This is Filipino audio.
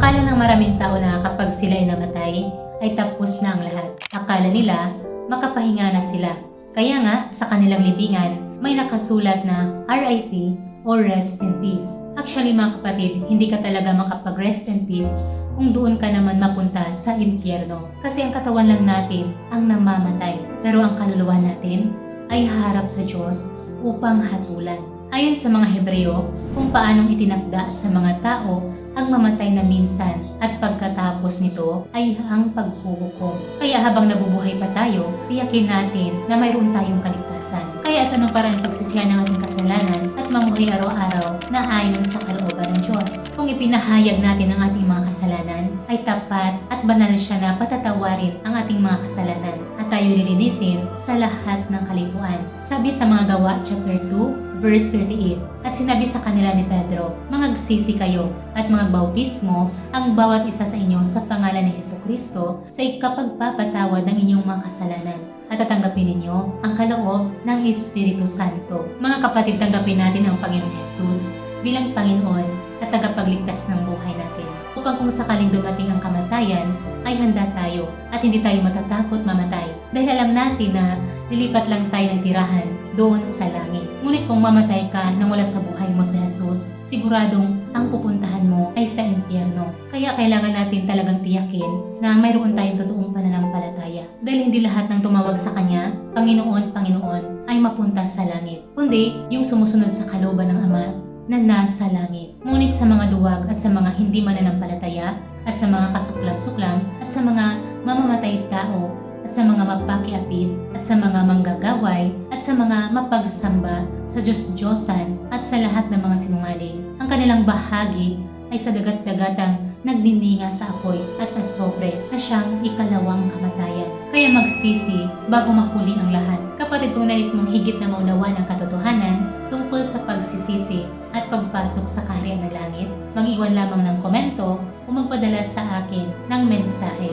Akala ng maraming tao na kapag sila ay namatay, ay tapos na ang lahat. Akala nila, makapahinga na sila. Kaya nga, sa kanilang libingan, may nakasulat na RIP or Rest in Peace. Actually mga kapatid, hindi ka talaga makapag-rest in peace kung doon ka naman mapunta sa impyerno. Kasi ang katawan lang natin ang namamatay. Pero ang kaluluwa natin ay haharap sa Diyos upang hatulan. Ayon sa mga Hebreo, kung paanong itinakda sa mga tao ang mamatay na minsan at pagkatapos nito ay ang paghuhukom. Kaya habang nabubuhay pa tayo, tiyakin natin na mayroon tayong kaligtasan. Kaya sa anong parang pagsisihan ng ating kasalanan at mamuhay araw-araw na ayon sa kalooban ng Diyos. Kung ipinahayag natin ang ating mga kasalanan, ay tapat at banal siya na patatawarin ang ating mga kasalanan at tayo lilinisin sa lahat ng kalikuan. Sabi sa mga Gawa chapter 2, verse 38, at sinabi sa kanila ni Pedro, "Mangagsisi kayo at magbautismo ang bawat isa sa inyo sa pangalan ni Hesukristo sa ikapagpapatawad ng inyong mga kasalanan at tatanggapin ninyo ang kaloob ng Espiritu Santo." Mga kapatid, tanggapin natin ang Panginoong Hesus bilang Panginoon at tagapagligtas ng buhay natin. Upang kung sakaling dumating ang kamatayan, ay handa tayo at hindi tayo matatakot mamatay. Dahil alam natin na lilipat lang tayo ng tirahan doon sa langit. Ngunit kung mamatay ka nang wala sa buhay mo si Jesus, siguradong ang pupuntahan mo ay sa impyerno. Kaya kailangan natin talagang tiyakin na mayroon tayong totoong pananampalataya. Dahil hindi lahat ng tumawag sa Kanya, Panginoon, Panginoon, ay mapunta sa langit. Kundi yung sumusunod sa kalooban ng Ama na nasa langit. Ngunit sa mga duwag at sa mga hindi mananampalataya at sa mga kasuklam-suklam at sa mga mamamatay tao at sa mga mapakiapid at sa mga manggagaway at sa mga mapagsamba sa Diyos-Diyosan at sa lahat ng mga sinungaling, ang kanilang bahagi ay sa dagat-dagatang nagnininga sa apoy at nasobre na siyang ikalawang kamatayan. Kaya magsisi bago mahuli ang lahat. Kapatid, kung nais mong higit na maunawaan ang katotohanan tungkol sa pagsisisi at pagpasok sa kaharian ng langit, mag-iwan lamang ng komento o magpadala sa akin ng mensahe.